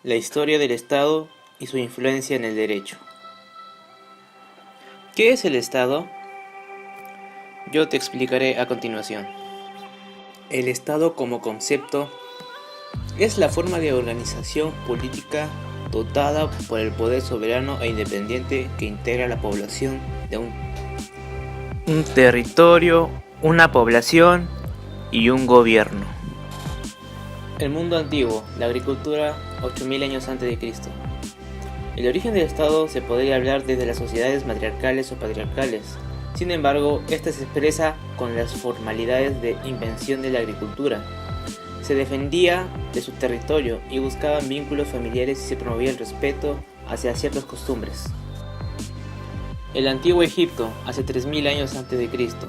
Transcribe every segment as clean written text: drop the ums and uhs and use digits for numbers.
La historia del Estado y su influencia en el derecho. ¿Qué es el Estado? Yo te explicaré a continuación. El Estado como concepto es la forma de organización política dotada por el poder soberano e independiente que integra la población de un territorio, una población y un gobierno. El mundo antiguo, la agricultura, 8000 años antes de Cristo. El origen del Estado se podría hablar desde las sociedades matriarcales o patriarcales. Sin embargo, esta se expresa con las formalidades de invención de la agricultura. Se defendía de su territorio y buscaban vínculos familiares y se promovía el respeto hacia ciertas costumbres. El antiguo Egipto, hace 3000 años antes de Cristo.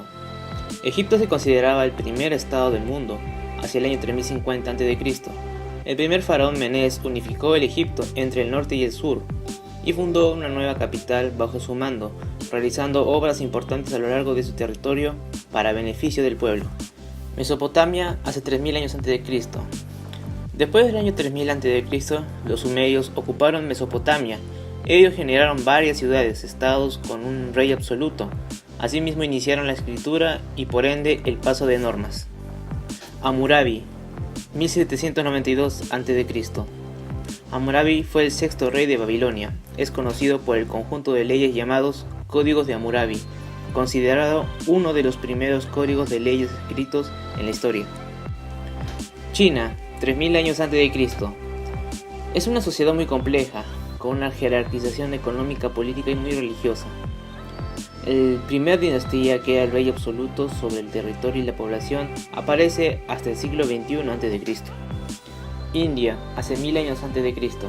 Egipto se consideraba el primer estado del mundo, hacia el año 3050 a.C. El primer faraón Menés unificó el Egipto entre el norte y el sur y fundó una nueva capital bajo su mando, realizando obras importantes a lo largo de su territorio para beneficio del pueblo. Mesopotamia, hace 3000 años antes de Cristo. Después del año 3000 a.C., los sumerios ocuparon Mesopotamia. Ellos generaron varias ciudades, estados con un rey absoluto. Asimismo iniciaron la escritura y por ende el paso de normas. Hammurabi, 1792 a.C. Hammurabi fue el sexto rey de Babilonia. Es conocido por el conjunto de leyes llamados Códigos de Hammurabi, considerado uno de los primeros códigos de leyes escritos en la historia. China, 3000 años antes de Cristo. Es una sociedad muy compleja, con una jerarquización económica, política y muy religiosa. El primer dinastía, que era el rey absoluto sobre el territorio y la población, aparece hasta el siglo XXI a.C. India, hace 1000 años antes de Cristo.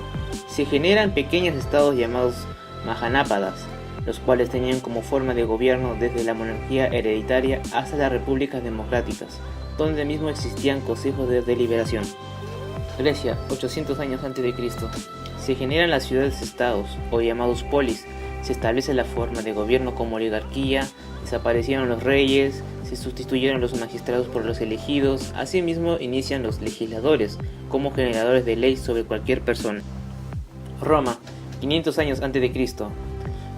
Se generan pequeños estados llamados Mahanápadas, los cuales tenían como forma de gobierno desde la monarquía hereditaria hasta las repúblicas democráticas, donde mismo existían consejos de deliberación. Grecia, 800 años antes de Cristo. Se generan las ciudades-estados, o llamados polis. Se establece la forma de gobierno como oligarquía, desaparecieron los reyes, se sustituyeron los magistrados por los elegidos, asimismo inician los legisladores, como generadores de ley sobre cualquier persona. Roma, 500 años antes de Cristo.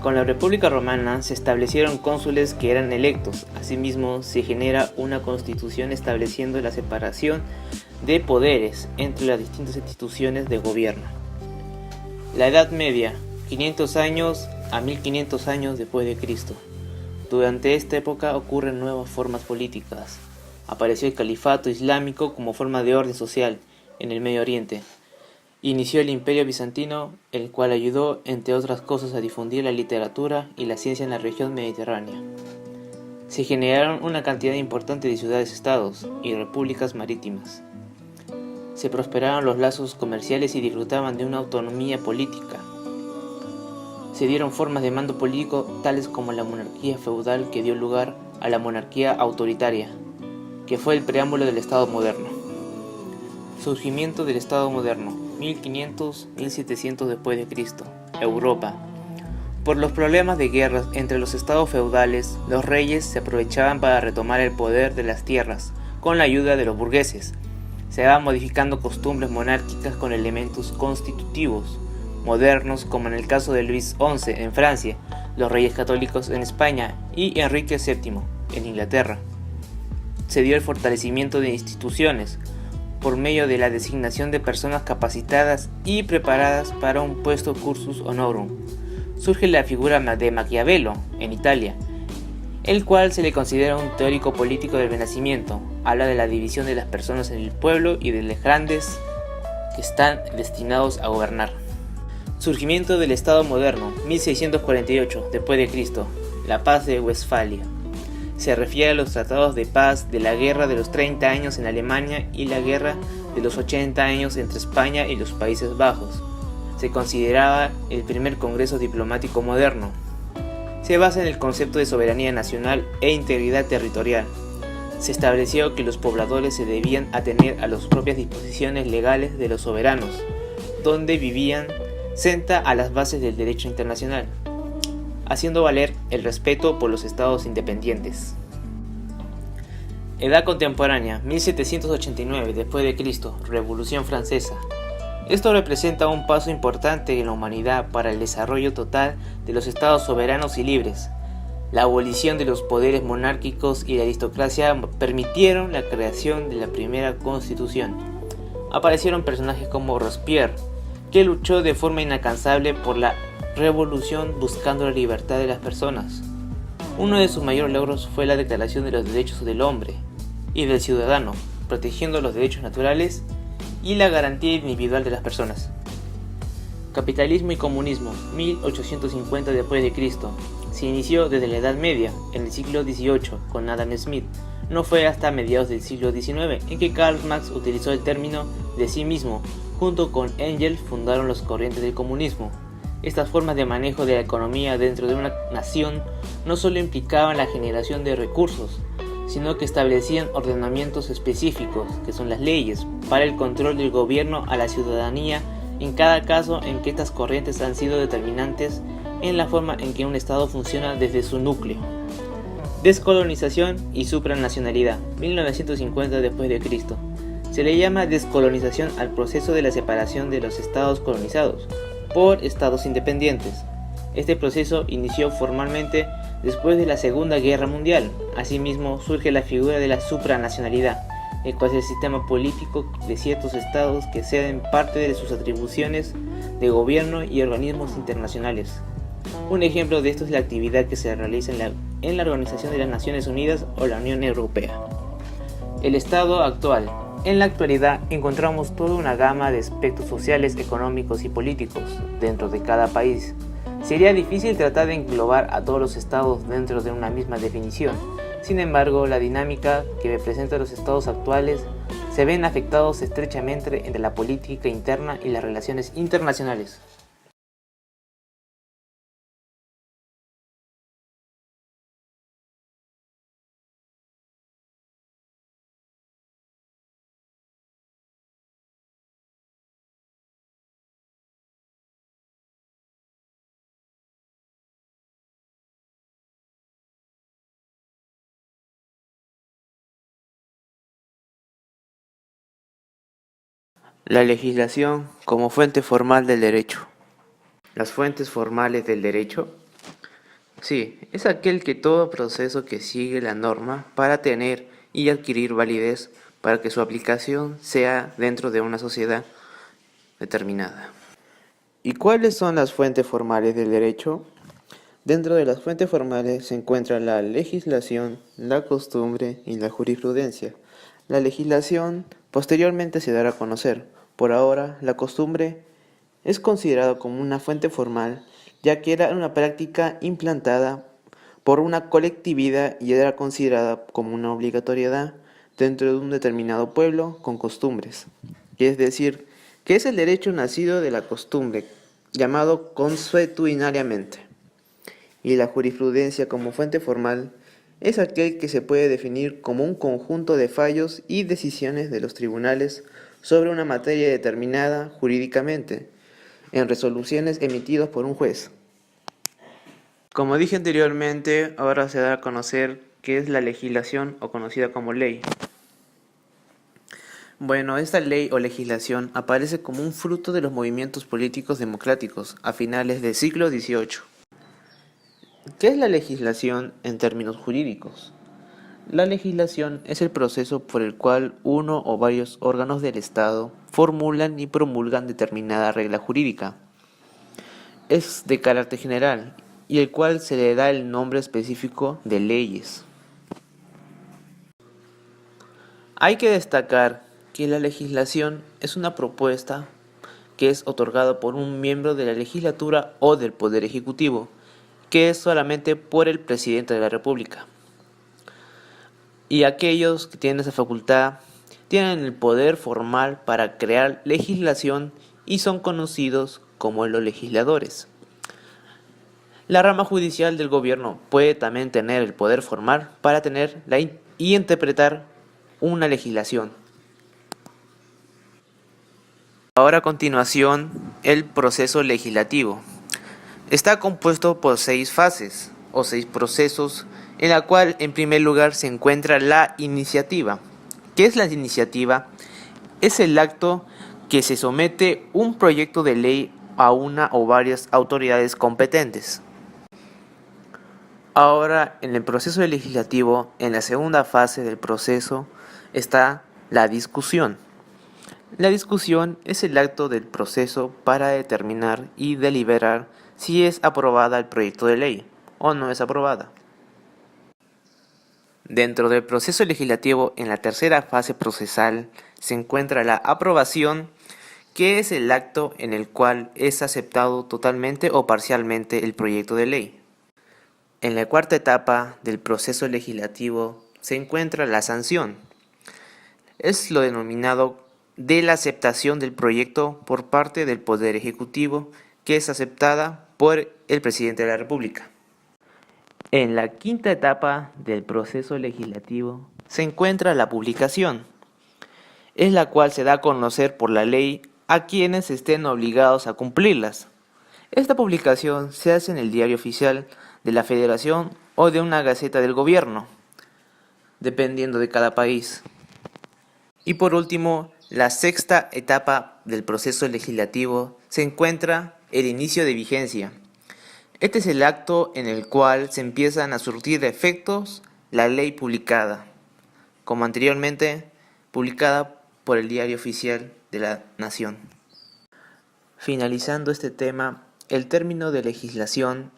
Con la República Romana se establecieron cónsules que eran electos, asimismo se genera una constitución estableciendo la separación de poderes entre las distintas instituciones de gobierno. La Edad Media, 500 años a 1500 años después de Cristo. Durante esta época ocurren nuevas formas políticas. Apareció el califato islámico como forma de orden social en el Medio Oriente. Inició el Imperio Bizantino, el cual ayudó, entre otras cosas, a difundir la literatura y la ciencia en la región mediterránea. Se generaron una cantidad importante de ciudades-estados y repúblicas marítimas. Se prosperaron los lazos comerciales y disfrutaban de una autonomía política. Se dieron formas de mando político tales como la monarquía feudal, que dio lugar a la monarquía autoritaria, que fue el preámbulo del Estado moderno. Surgimiento del Estado moderno, 1500-1700 después de Cristo. Europa. Por los problemas de guerras entre los estados feudales, los reyes se aprovechaban para retomar el poder de las tierras, con la ayuda de los burgueses. Se van modificando costumbres monárquicas con elementos constitutivos modernos, como en el caso de Luis XI en Francia, los reyes católicos en España y Enrique VII en Inglaterra. Se dio el fortalecimiento de instituciones por medio de la designación de personas capacitadas y preparadas para un puesto cursus honorum. Surge la figura de Maquiavelo en Italia, el cual se le considera un teórico político del Renacimiento. Habla de la división de las personas en el pueblo y de los grandes que están destinados a gobernar. Surgimiento del Estado moderno, 1648 después de Cristo, la Paz de Westfalia. Se refiere a los tratados de paz de la Guerra de los 30 años en Alemania y la Guerra de los 80 años entre España y los Países Bajos. Se consideraba el primer congreso diplomático moderno. Se basa en el concepto de soberanía nacional e integridad territorial. Se estableció que los pobladores se debían atener a las propias disposiciones legales de los soberanos, donde vivían, senta a las bases del derecho internacional, haciendo valer el respeto por los estados independientes. Edad contemporánea, 1789 d.C., Revolución Francesa. Esto representa un paso importante en la humanidad para el desarrollo total de los estados soberanos y libres. La abolición de los poderes monárquicos y la aristocracia permitieron la creación de la primera constitución. Aparecieron personajes como Robespierre, que luchó de forma incansable por la revolución buscando la libertad de las personas. Uno de sus mayores logros fue la Declaración de los Derechos del Hombre y del Ciudadano, protegiendo los derechos naturales y la garantía individual de las personas. Capitalismo y comunismo, 1850 d.C. Se inició desde la Edad Media, en el siglo XVIII, con Adam Smith. No fue hasta mediados del siglo XIX en que Karl Marx utilizó el término de sí mismo. Junto con Engels fundaron las corrientes del comunismo. Estas formas de manejo de la economía dentro de una nación no solo implicaban la generación de recursos, sino que establecían ordenamientos específicos, que son las leyes, para el control del gobierno a la ciudadanía en cada caso en que estas corrientes han sido determinantes en la forma en que un Estado funciona desde su núcleo. Descolonización y supranacionalidad, 1950 d.C. Se le llama descolonización al proceso de la separación de los estados colonizados por estados independientes. Este proceso inició formalmente después de la Segunda Guerra Mundial. Asimismo, surge la figura de la supranacionalidad, el cual es el sistema político de ciertos estados que ceden parte de sus atribuciones de gobierno y organismos internacionales. Un ejemplo de esto es la actividad que se realiza en la Organización de las Naciones Unidas o la Unión Europea. El estado actual. En la actualidad encontramos toda una gama de aspectos sociales, económicos y políticos dentro de cada país. Sería difícil tratar de englobar a todos los estados dentro de una misma definición. Sin embargo, la dinámica que representa los estados actuales se ven afectados estrechamente entre la política interna y las relaciones internacionales. La legislación como fuente formal del derecho. Las fuentes formales del derecho. Sí, es aquel que todo proceso que sigue la norma para tener y adquirir validez para que su aplicación sea dentro de una sociedad determinada. ¿Y cuáles son las fuentes formales del derecho? Dentro de las fuentes formales se encuentra la legislación, la costumbre y la jurisprudencia. La legislación posteriormente se dará a conocer. Por ahora, la costumbre es considerada como una fuente formal, ya que era una práctica implantada por una colectividad y era considerada como una obligatoriedad dentro de un determinado pueblo con costumbres. Es decir, que es el derecho nacido de la costumbre, llamado consuetudinariamente. Y la jurisprudencia como fuente formal es aquel que se puede definir como un conjunto de fallos y decisiones de los tribunales sobre una materia determinada jurídicamente, en resoluciones emitidas por un juez. Como dije anteriormente, ahora se da a conocer qué es la legislación o conocida como ley. Bueno, esta ley o legislación aparece como un fruto de los movimientos políticos democráticos a finales del siglo XVIII. ¿Qué es la legislación en términos jurídicos? La legislación es el proceso por el cual uno o varios órganos del Estado formulan y promulgan determinada regla jurídica. Es de carácter general y el cual se le da el nombre específico de leyes. Hay que destacar que la legislación es una propuesta que es otorgada por un miembro de la legislatura o del Poder Ejecutivo, que es solamente por el Presidente de la República. Y aquellos que tienen esa facultad tienen el poder formal para crear legislación y son conocidos como los legisladores. La rama judicial del gobierno puede también tener el poder formal para tener y interpretar una legislación. Ahora a continuación, el proceso legislativo. Está compuesto por 6 fases o 6 procesos, en la cual en primer lugar se encuentra la iniciativa. ¿Qué es la iniciativa? Es el acto que se somete un proyecto de ley a una o varias autoridades competentes. Ahora, en el proceso legislativo, en la segunda fase del proceso, está la discusión. La discusión es el acto del proceso para determinar y deliberar si es aprobada el proyecto de ley o no es aprobada. Dentro del proceso legislativo, en la tercera fase procesal, se encuentra la aprobación, que es el acto en el cual es aceptado totalmente o parcialmente el proyecto de ley. En la cuarta etapa del proceso legislativo se encuentra la sanción. Es lo denominado de la aceptación del proyecto por parte del Poder Ejecutivo, que es aceptada por el Presidente de la República. En la quinta etapa del proceso legislativo se encuentra la publicación, es la cual se da a conocer por la ley a quienes estén obligados a cumplirlas. Esta publicación se hace en el Diario Oficial de la Federación o de una Gaceta del Gobierno, dependiendo de cada país. Y por último, la sexta etapa del proceso legislativo se encuentra el inicio de vigencia. Este es el acto en el cual se empiezan a surtir de efectos la ley publicada, como anteriormente publicada por el Diario Oficial de la Nación. Finalizando este tema, el término de legislación,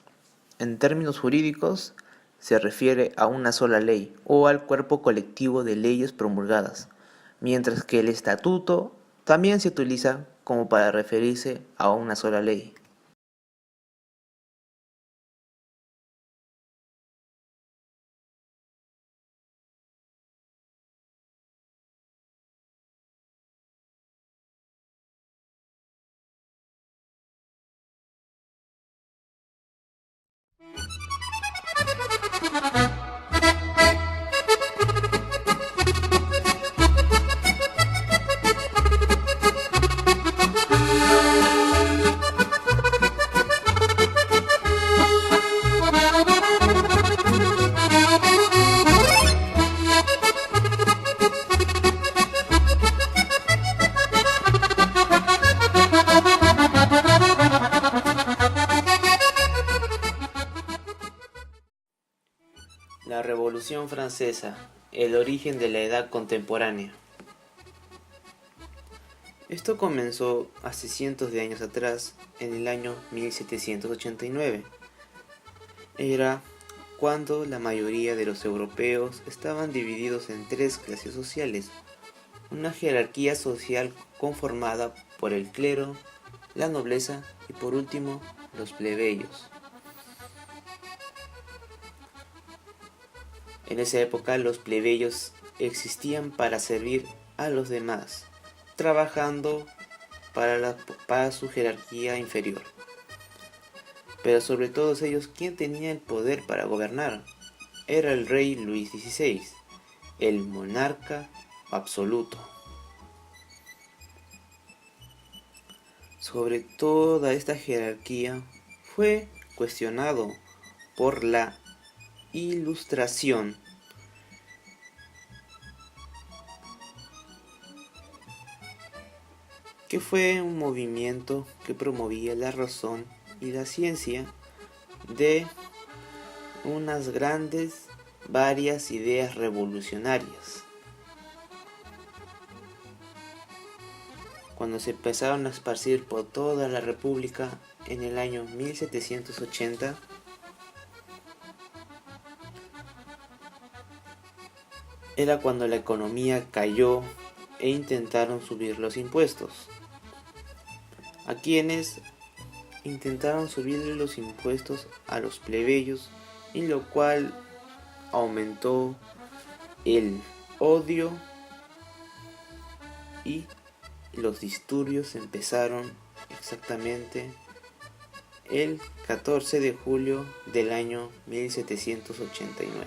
en términos jurídicos, se refiere a una sola ley o al cuerpo colectivo de leyes promulgadas, mientras que el estatuto también se utiliza como para referirse a una sola ley. La Revolución Francesa, el origen de la edad contemporánea. Esto comenzó hace cientos de años atrás, en el año 1789. Era cuando la mayoría de los europeos estaban divididos en 3 clases sociales, una jerarquía social conformada por el clero, la nobleza y por último los plebeyos. En esa época los plebeyos existían para servir a los demás, trabajando para su jerarquía inferior. Pero sobre todos ellos, ¿quién tenía el poder para gobernar? Era el rey Luis XVI, el monarca absoluto. Sobre toda esta jerarquía fue cuestionado por la Ilustración, que fue un movimiento que promovía la razón y la ciencia de unas varias ideas revolucionarias. Cuando se empezaron a esparcir por toda la República en el año 1780, era cuando la economía cayó e intentaron subir los impuestos. A quienes intentaron subirle los impuestos a los plebeyos, y lo cual aumentó el odio y los disturbios empezaron exactamente el 14 de julio del año 1789.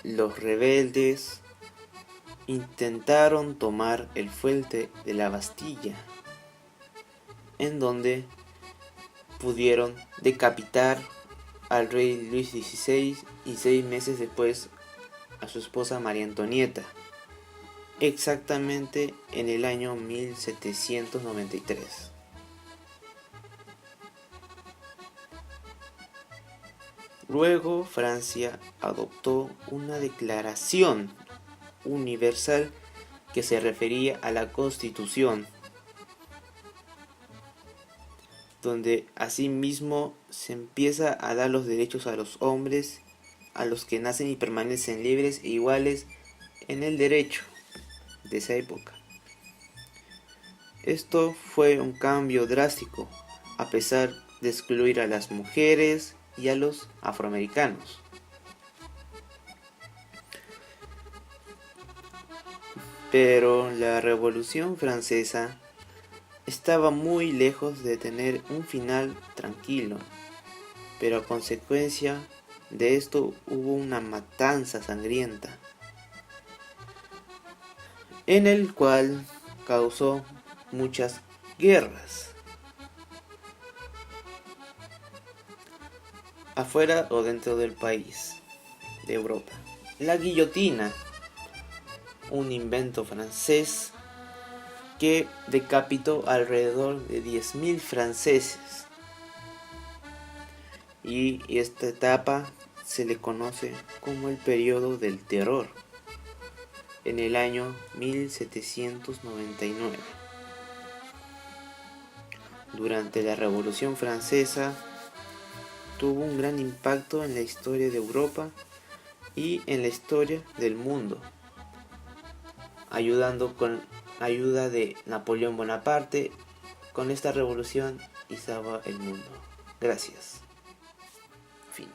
Los rebeldes intentaron tomar el fuerte de la Bastilla, en donde pudieron decapitar al rey Luis XVI y 6 meses después a su esposa María Antonieta, exactamente en el año 1793. Luego Francia adoptó una declaración universal que se refería a la Constitución, donde asimismo se empieza a dar los derechos a los hombres, a los que nacen y permanecen libres e iguales en el derecho de esa época. Esto fue un cambio drástico, a pesar de excluir a las mujeres y a los afroamericanos. Pero la Revolución Francesa estaba muy lejos de tener un final tranquilo, pero a consecuencia de esto hubo una matanza sangrienta, en el cual causó muchas guerras, afuera o dentro del país, de Europa. La guillotina, un invento francés que decapitó alrededor de 10.000 franceses, y esta etapa se le conoce como el periodo del terror, en el año 1799. Durante la Revolución Francesa tuvo un gran impacto en la historia de Europa y en la historia del mundo, ayudando con ayuda de Napoleón Bonaparte. Con esta revolución izaba el mundo. Gracias. Fin.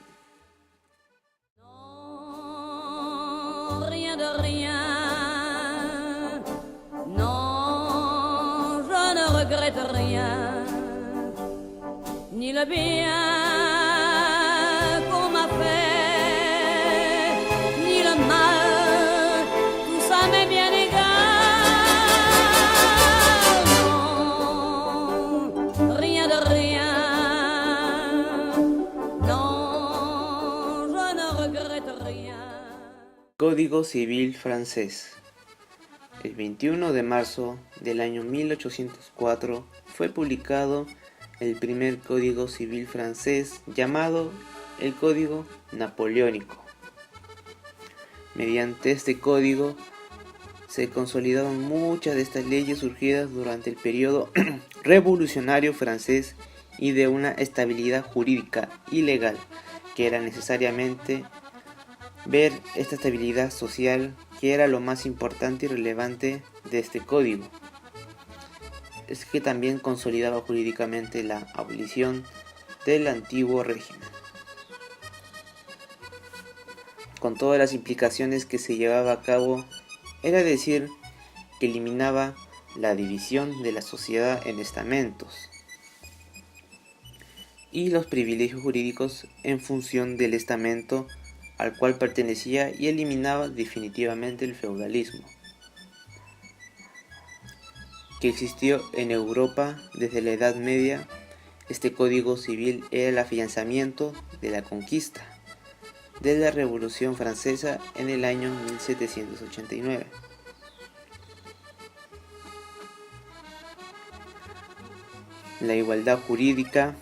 Non, rien de rien. Non, je ne regrette rien. Ni le bien qu'on m'a fait, ni le mal, tout ça m'est bien égal. Non, rien de rien. Non, je ne regrette rien. Código Civil francés. El 21 de marzo del año 1804 fue publicado el primer Código Civil francés, llamado el Código Napoleónico. Mediante este código se consolidaron muchas de estas leyes surgidas durante el periodo revolucionario francés y de una estabilidad jurídica y legal que era necesariamente ver esta estabilidad social, que era lo más importante y relevante de este código. Es que también consolidaba jurídicamente la abolición del antiguo régimen, con todas las implicaciones que se llevaba a cabo, era decir, que eliminaba la división de la sociedad en estamentos y los privilegios jurídicos en función del estamento al cual pertenecía, y eliminaba definitivamente el feudalismo que existió en Europa desde la Edad Media. Este código civil era el afianzamiento de la conquista de la Revolución Francesa en el año 1789. La igualdad jurídica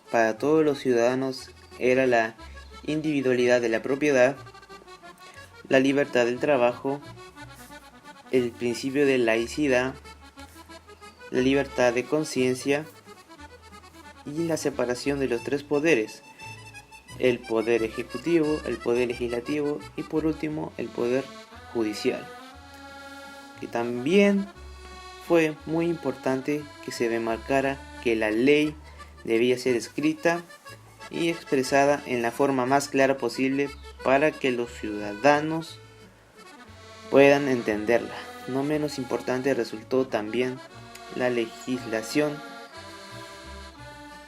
para todos los ciudadanos era la individualidad de la propiedad, la libertad del trabajo, el principio de laicidad, la libertad de conciencia y la separación de los tres poderes: el poder ejecutivo, el poder legislativo y por último el poder judicial. Que también fue muy importante que se remarcara que la ley debía ser escrita y expresada en la forma más clara posible para que los ciudadanos puedan entenderla. No menos importante resultó también la legislación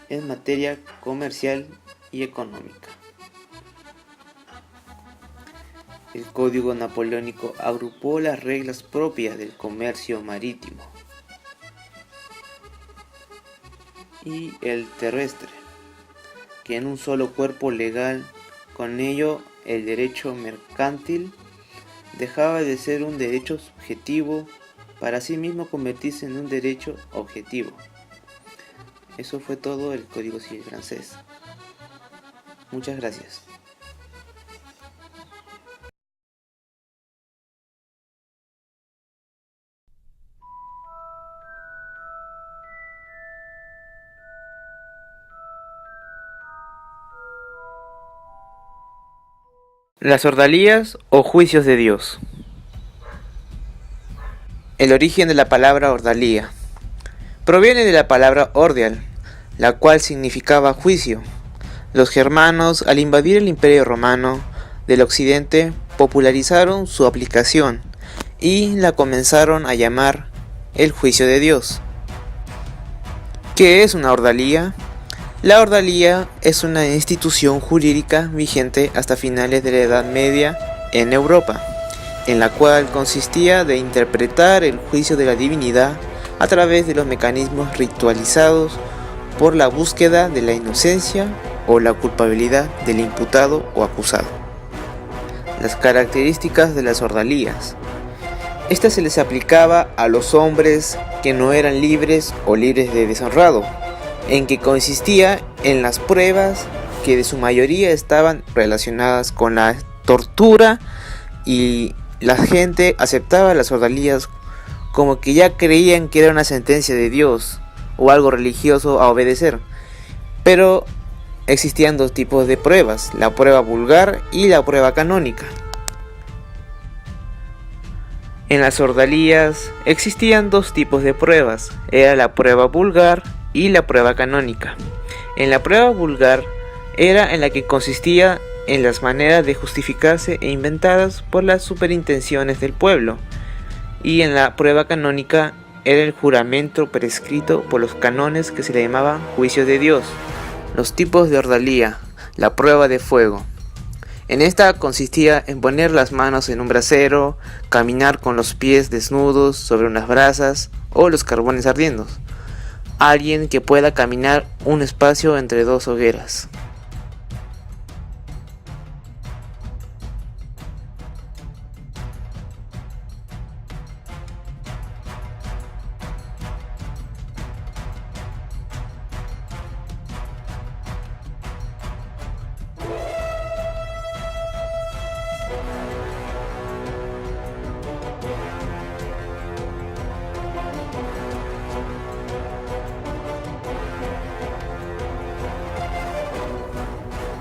en materia comercial y económica. El Código Napoleónico agrupó las reglas propias del comercio marítimo y el terrestre, que en un solo cuerpo legal. Con ello, el derecho mercantil dejaba de ser un derecho subjetivo para sí mismo convertirse en un derecho objetivo. Eso fue todo el Código Civil francés. Muchas gracias. Las ordalías o juicios de Dios. El origen de la palabra ordalía proviene de la palabra ordial, la cual significaba juicio. Los germanos, al invadir el Imperio Romano del Occidente, popularizaron su aplicación y la comenzaron a llamar el juicio de Dios. ¿Qué es una ordalía? La ordalía es una institución jurídica vigente hasta finales de la Edad Media en Europa, en la cual consistía de interpretar el juicio de la divinidad a través de los mecanismos ritualizados por la búsqueda de la inocencia o la culpabilidad del imputado o acusado. Las características de las ordalías. Esta se les aplicaba a los hombres que no eran libres o libres de deshonrado, en que consistía en las pruebas que de su mayoría estaban relacionadas con la tortura, y la gente aceptaba las ordalías como que ya creían que era una sentencia de Dios o algo religioso a obedecer. Pero existían dos tipos de pruebas, la prueba vulgar y la prueba canónica. En las ordalías existían dos tipos de pruebas, era la prueba vulgar y la prueba canónica. En la prueba vulgar era en la que consistía en las maneras de justificarse e inventadas por las superintenciones del pueblo, y en la prueba canónica era el juramento prescrito por los cánones que se le llamaban juicios de Dios. Los tipos de ordalía. La prueba de fuego. En esta consistía en poner las manos en un brasero, caminar con los pies desnudos sobre unas brasas o los carbones ardiendo. Alguien que pueda caminar un espacio entre dos hogueras.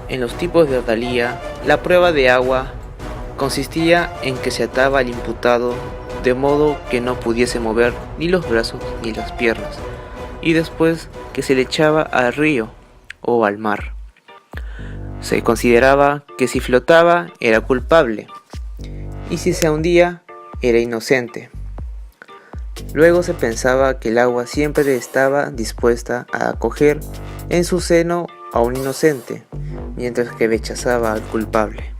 En los tipos de ordalía, la prueba de agua consistía en que se ataba al imputado de modo que no pudiese mover ni los brazos ni las piernas, y después que se le echaba al río o al mar. Se consideraba que si flotaba era culpable, y si se hundía era inocente. Luego se pensaba que el agua siempre estaba dispuesta a acoger en su seno a un inocente, mientras que rechazaba al culpable.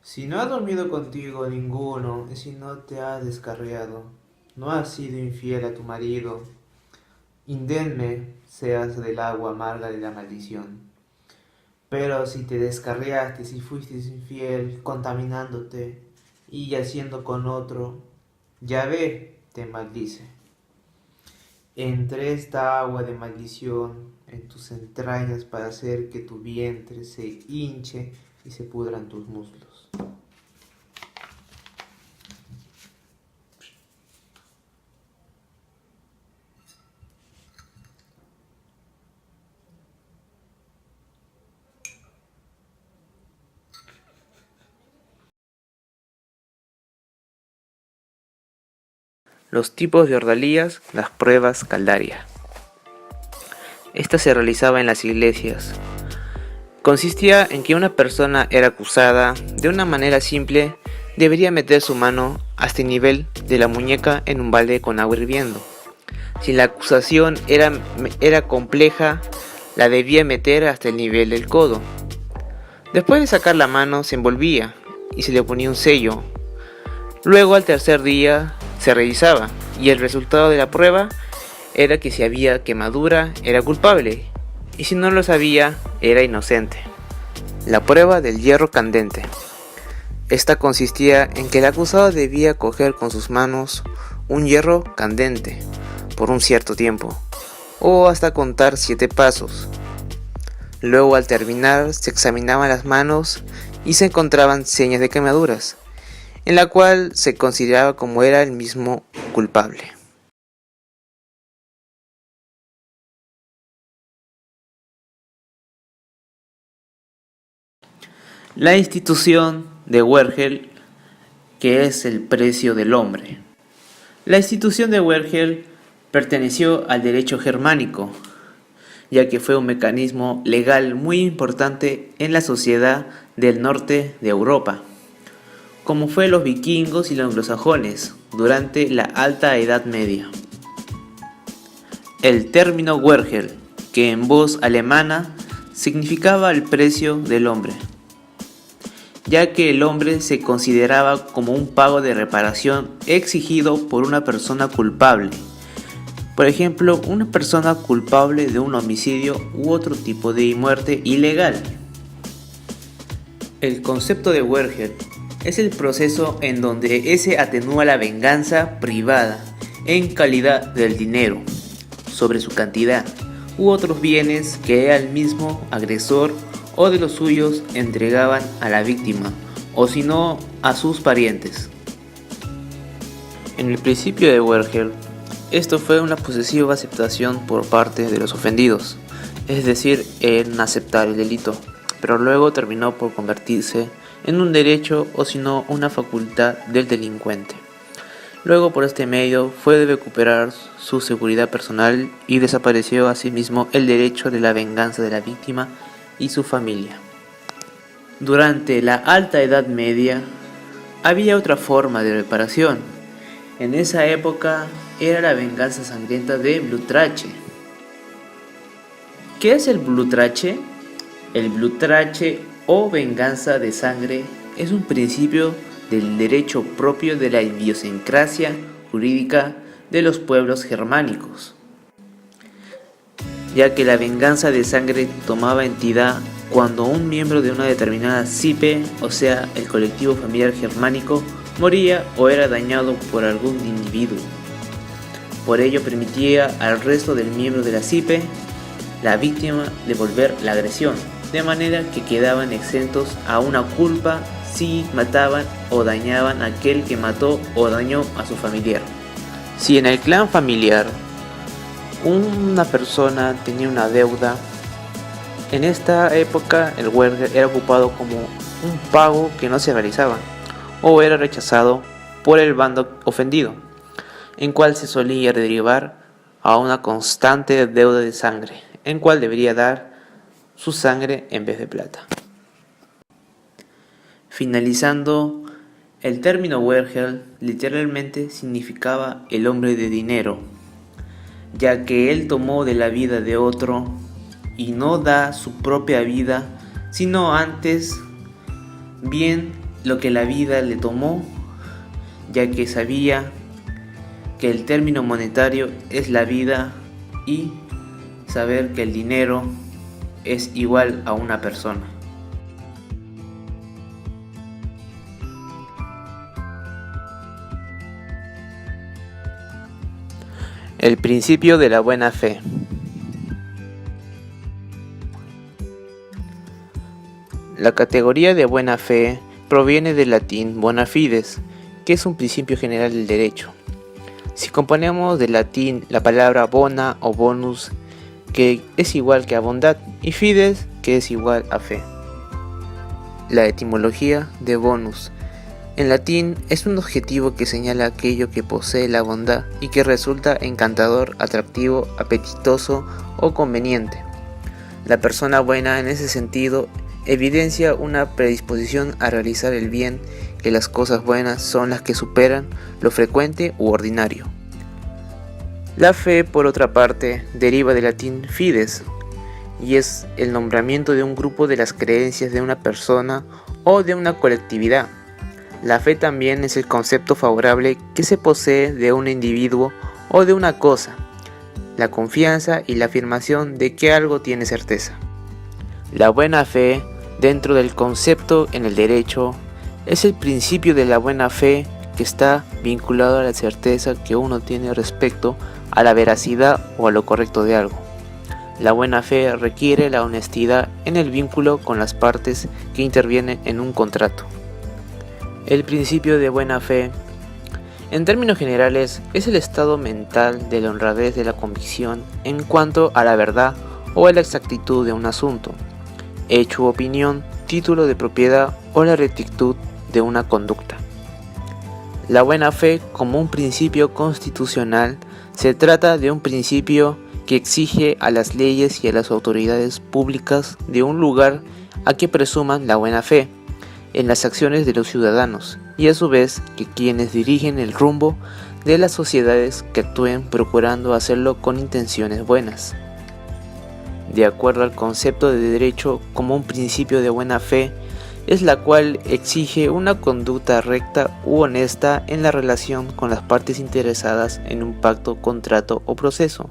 Si no ha dormido contigo ninguno, y si no te has descarriado, no has sido infiel a tu marido, indemne seas del agua amarga de la maldición. Pero si te descarriaste, si fuiste infiel, contaminándote y yaciendo con otro, ya ve, te maldice. Entre esta agua de maldición en tus entrañas para hacer que tu vientre se hinche y se pudran tus muslos. Los tipos de ordalías, las pruebas caldaria. Esta se realizaba en las iglesias. Consistía en que una persona era acusada de una manera simple, debería meter su mano hasta el nivel de la muñeca en un balde con agua hirviendo. Si la acusación era compleja, la debía meter hasta el nivel del codo. Después de sacar la mano se envolvía y se le ponía un sello. Luego al tercer día se revisaba y el resultado de la prueba era que si había quemadura era culpable y si no lo sabía era inocente. La prueba del hierro candente. Esta consistía en que el acusado debía coger con sus manos un hierro candente por un cierto tiempo o hasta contar 7 pasos. Luego al terminar se examinaban las manos y se encontraban señas de quemaduras, en la cual se consideraba como era el mismo culpable. La institución de Wergel, que es el precio del hombre. La institución de Wergel perteneció al derecho germánico, ya que fue un mecanismo legal muy importante en la sociedad del norte de Europa, como fue los vikingos y los anglosajones durante la Alta Edad Media. El término Wergel, que en voz alemana significaba el precio del hombre, ya que el hombre se consideraba como un pago de reparación exigido por una persona culpable. Por ejemplo, una persona culpable de un homicidio u otro tipo de muerte ilegal. El concepto de Wergel es el proceso en donde ese atenúa la venganza privada en calidad del dinero sobre su cantidad u otros bienes que el mismo agresor o de los suyos entregaban a la víctima o si no a sus parientes. En el principio de Wergel, esto fue una posesiva aceptación por parte de los ofendidos, es decir, en aceptar el delito, pero luego terminó por convertirse en un derecho o si no una facultad del delincuente. Luego por este medio fue de recuperar su seguridad personal y desapareció asimismo el derecho de la venganza de la víctima y su familia. Durante la Alta Edad Media había otra forma de reparación. En esa época era la venganza sangrienta de Blutrache. ¿Qué es el Blutrache? El Blutrache o venganza de sangre es un principio del derecho propio de la idiosincrasia jurídica de los pueblos germánicos, ya que la venganza de sangre tomaba entidad cuando un miembro de una determinada cipe, o sea, el colectivo familiar germánico, moría o era dañado por algún individuo. Por ello permitía al resto del miembro de la cipe, la víctima, devolver la agresión, de manera que quedaban exentos a una culpa si mataban o dañaban a aquel que mató o dañó a su familiar. Si en el clan familiar una persona tenía una deuda, en esta época el Wergel era ocupado como un pago que no se realizaba o era rechazado por el bando ofendido, en cual se solía derivar a una constante deuda de sangre, en cual debería dar su sangre en vez de plata. Finalizando, el término Wergel literalmente significaba el hombre de dinero, ya que él tomó de la vida de otro y no da su propia vida, sino antes bien lo que la vida le tomó, ya que sabía que el término monetario es la vida y saber que el dinero es igual a una persona. El principio de la buena fe. La categoría de buena fe proviene del latín bona fides, que es un principio general del derecho. Si componemos del latín la palabra bona o bonus, que es igual que a bondad, y fides, que es igual a fe. La etimología de bonus. En latín es un adjetivo que señala aquello que posee la bondad y que resulta encantador, atractivo, apetitoso o conveniente. La persona buena en ese sentido evidencia una predisposición a realizar el bien, que las cosas buenas son las que superan lo frecuente u ordinario. La fe, por otra parte, deriva del latín fides y es el nombramiento de un grupo de las creencias de una persona o de una colectividad. La fe también es el concepto favorable que se posee de un individuo o de una cosa, la confianza y la afirmación de que algo tiene certeza. La buena fe, dentro del concepto en el derecho, es el principio de la buena fe que está vinculado a la certeza que uno tiene respecto a la veracidad o a lo correcto de algo. La buena fe requiere la honestidad en el vínculo con las partes que intervienen en un contrato. El principio de buena fe, en términos generales, es el estado mental de la honradez de la convicción en cuanto a la verdad o a la exactitud de un asunto, hecho u opinión, título de propiedad o la rectitud de una conducta. La buena fe, como un principio constitucional, se trata de un principio que exige a las leyes y a las autoridades públicas de un lugar a que presuman la buena fe en las acciones de los ciudadanos y a su vez que quienes dirigen el rumbo de las sociedades que actúen procurando hacerlo con intenciones buenas. De acuerdo al concepto de derecho como un principio de buena fe, es la cual exige una conducta recta u honesta en la relación con las partes interesadas en un pacto, contrato o proceso,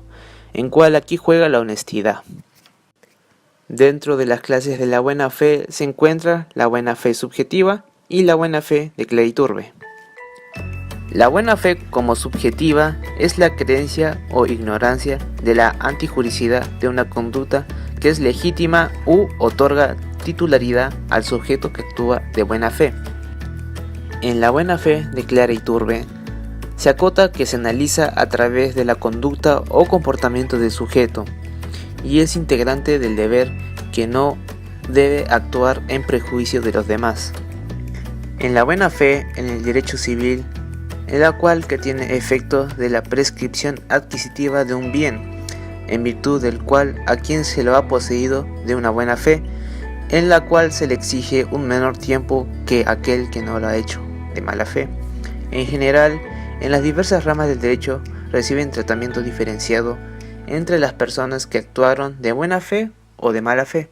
en cual aquí juega la honestidad. Dentro de las clases de la buena fe se encuentra la buena fe subjetiva y la buena fe de Clériturbe. La buena fe como subjetiva es la creencia o ignorancia de la antijuricidad de una conducta que es legítima u otorga titularidad al sujeto que actúa de buena fe. En la buena fe de Clériturbe se acota que se analiza a través de la conducta o comportamiento del sujeto y es integrante del deber que no debe actuar en prejuicio de los demás. En la buena fe en el derecho civil, en la cual que tiene efecto de la prescripción adquisitiva de un bien, en virtud del cual a quien se lo ha poseído de una buena fe, en la cual se le exige un menor tiempo que aquel que no lo ha hecho de mala fe. En general, en las diversas ramas del derecho reciben tratamiento diferenciado entre las personas que actuaron de buena fe o de mala fe.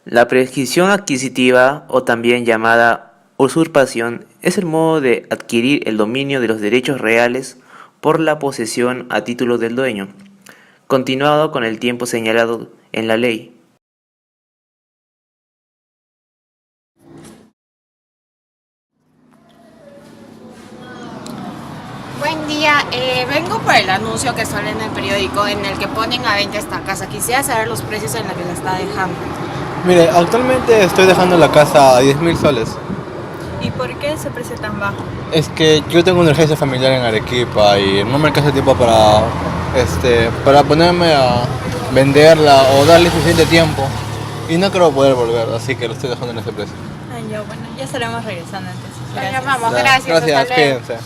La prescripción adquisitiva, o también llamada usurpación, es el modo de adquirir el dominio de los derechos reales por la posesión a título del dueño, continuado con el tiempo señalado en la ley. Buen día, vengo por el anuncio que sale en el periódico en el que ponen a venta esta casa. Quisiera saber los precios en la que la está dejando. Mire, actualmente estoy dejando la casa a 10.000 soles. ¿Y por qué ese precio tan bajo? Es que yo tengo una urgencia familiar en Arequipa y no me alcanza tiempo para ponerme a venderla o darle suficiente tiempo. Y no creo poder volver, así que lo estoy dejando en ese precio. Bueno, ya estaremos regresando entonces. Bueno, vamos, gracias. Gracias, hasta luego. cuídense.